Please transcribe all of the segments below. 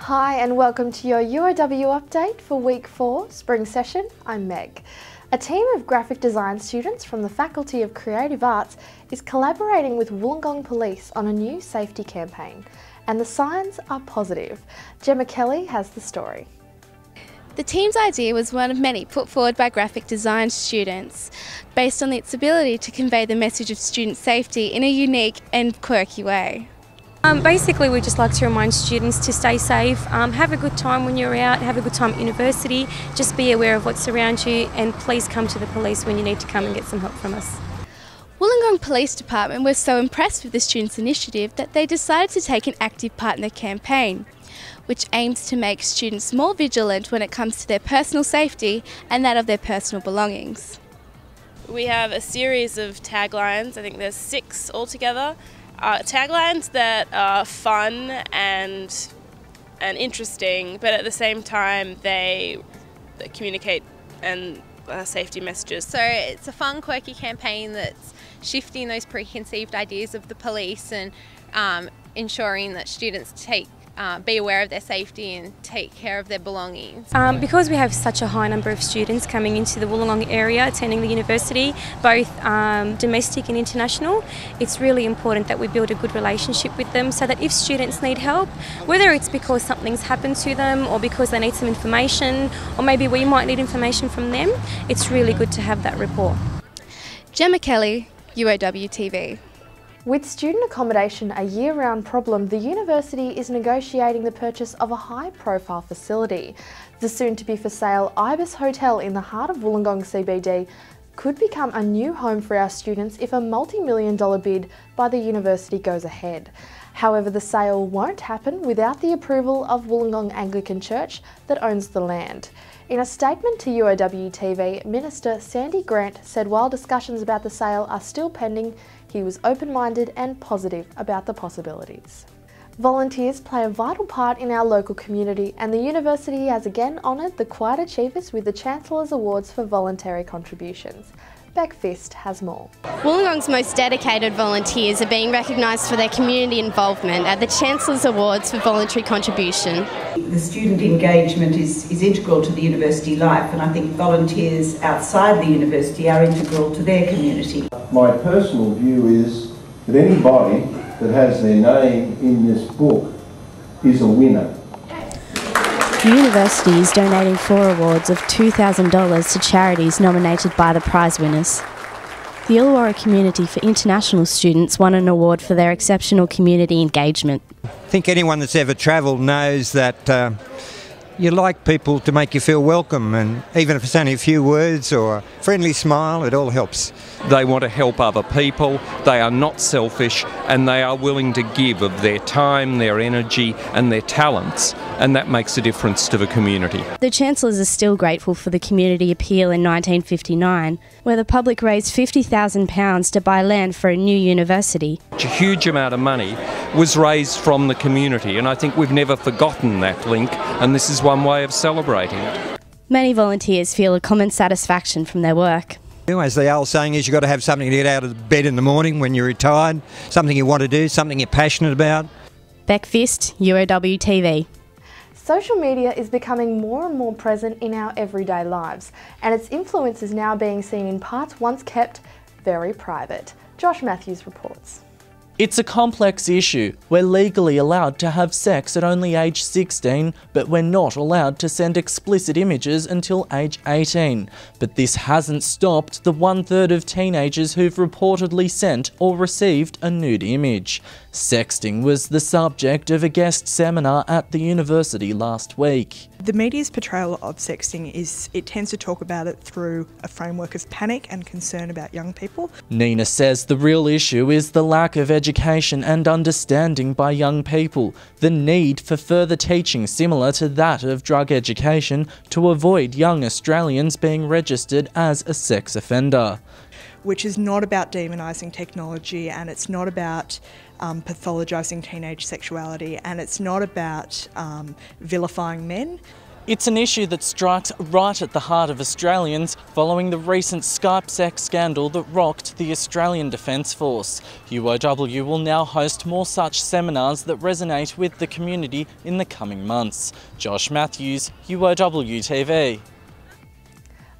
Hi and welcome to your UOW update for week 4 spring session. I'm Meg. A team of graphic design students from the Faculty of Creative Arts is collaborating with Wollongong Police on a new safety campaign, and the signs are positive. Gemma Kelly has the story. The team's idea was one of many put forward by graphic design students, based on its ability to convey the message of student safety in a unique and quirky way. Basically, we just like to remind students to stay safe, have a good time when you're out, have a good time at university, just be aware of what's around you, and please come to the police when you need to come and get some help from us. Wollongong Police Department was so impressed with the students' initiative that they decided to take an active part in the campaign, which aims to make students more vigilant when it comes to their personal safety and that of their personal belongings. We have a series of taglines, I think there's 6 altogether. Taglines that are fun and interesting, but at the same time they communicate and safety messages. So it's a fun, quirky campaign that's shifting those preconceived ideas of the police and ensuring that students be aware of their safety and take care of their belongings. Because we have such a high number of students coming into the Wollongong area attending the university, both domestic and international, it's really important that we build a good relationship with them so that if students need help, whether it's because something's happened to them or because they need some information or maybe we might need information from them, it's really good to have that rapport. Gemma Kelly, UOW TV. With student accommodation a year-round problem, the university is negotiating the purchase of a high-profile facility. The soon-to-be-for-sale Ibis Hotel in the heart of Wollongong CBD could become a new home for our students if a multi-million-dollar bid by the university goes ahead. However, the sale won't happen without the approval of Wollongong Anglican Church that owns the land. In a statement to UOW TV, Minister Sandy Grant said while discussions about the sale are still pending, he was open-minded and positive about the possibilities. Volunteers play a vital part in our local community, and the university has again honoured the Quiet Achievers with the Chancellor's Awards for voluntary contributions. Bec Davis has more. Wollongong's most dedicated volunteers are being recognised for their community involvement at the Chancellor's Awards for voluntary contribution. The student engagement is integral to the university life, and I think volunteers outside the university are integral to their community. My personal view is that anybody that has their name in this book is a winner. The university is donating 4 awards of $2,000 to charities nominated by the prize winners. The Illawarra Community for International Students won an award for their exceptional community engagement. I think anyone that's ever travelled knows that you like people to make you feel welcome, and even if it's only a few words or a friendly smile, it all helps. They want to help other people, they are not selfish, and they are willing to give of their time, their energy and their talents, and that makes a difference to the community. The Chancellors are still grateful for the community appeal in 1959, where the public raised £50,000 to buy land for a new university. A huge amount of money was raised from the community, and I think we've never forgotten that link, and this is one way of celebrating it. Many volunteers feel a common satisfaction from their work. As the old saying is, you've got to have something to get out of bed in the morning when you're retired, something you want to do, something you're passionate about. Bec Davis, UOW TV. Social media is becoming more and more present in our everyday lives, and its influence is now being seen in parts once kept very private. Josh Matthews reports. It's a complex issue. We're legally allowed to have sex at only age 16, but we're not allowed to send explicit images until age 18. But this hasn't stopped the 1/3 of teenagers who've reportedly sent or received a nude image. Sexting was the subject of a guest seminar at the university last week. The media's portrayal of sexting it tends to talk about it through a framework of panic and concern about young people. Nina says the real issue is the lack of education and understanding by young people, the need for further teaching similar to that of drug education to avoid young Australians being registered as a sex offender. Which is not about demonising technology, and it's not about pathologising teenage sexuality, and it's not about vilifying men. It's an issue that strikes right at the heart of Australians following the recent Skype sex scandal that rocked the Australian Defence Force. UOW will now host more such seminars that resonate with the community in the coming months. Josh Matthews, UOW TV.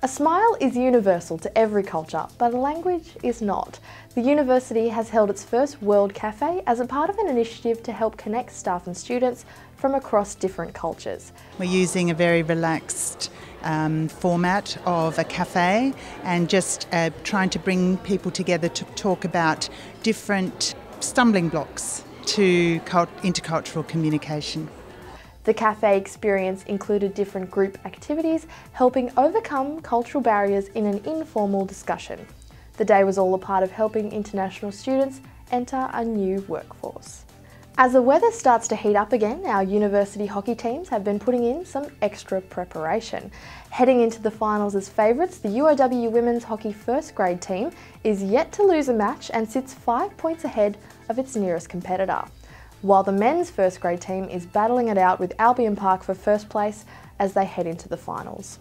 A smile is universal to every culture, but a language is not. The university has held its first World Cafe as a part of an initiative to help connect staff and students from across different cultures. We're using a very relaxed format of a cafe and just trying to bring people together to talk about different stumbling blocks to intercultural communication. The cafe experience included different group activities, helping overcome cultural barriers in an informal discussion. The day was all a part of helping international students enter a new workforce. As the weather starts to heat up again, our university hockey teams have been putting in some extra preparation. Heading into the finals as favourites, the UOW women's hockey first grade team is yet to lose a match and sits 5 points ahead of its nearest competitor, while the men's first grade team is battling it out with Albion Park for first place as they head into the finals.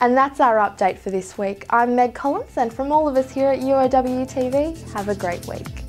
And that's our update for this week. I'm Meg Collins, and from all of us here at UOW TV, have a great week.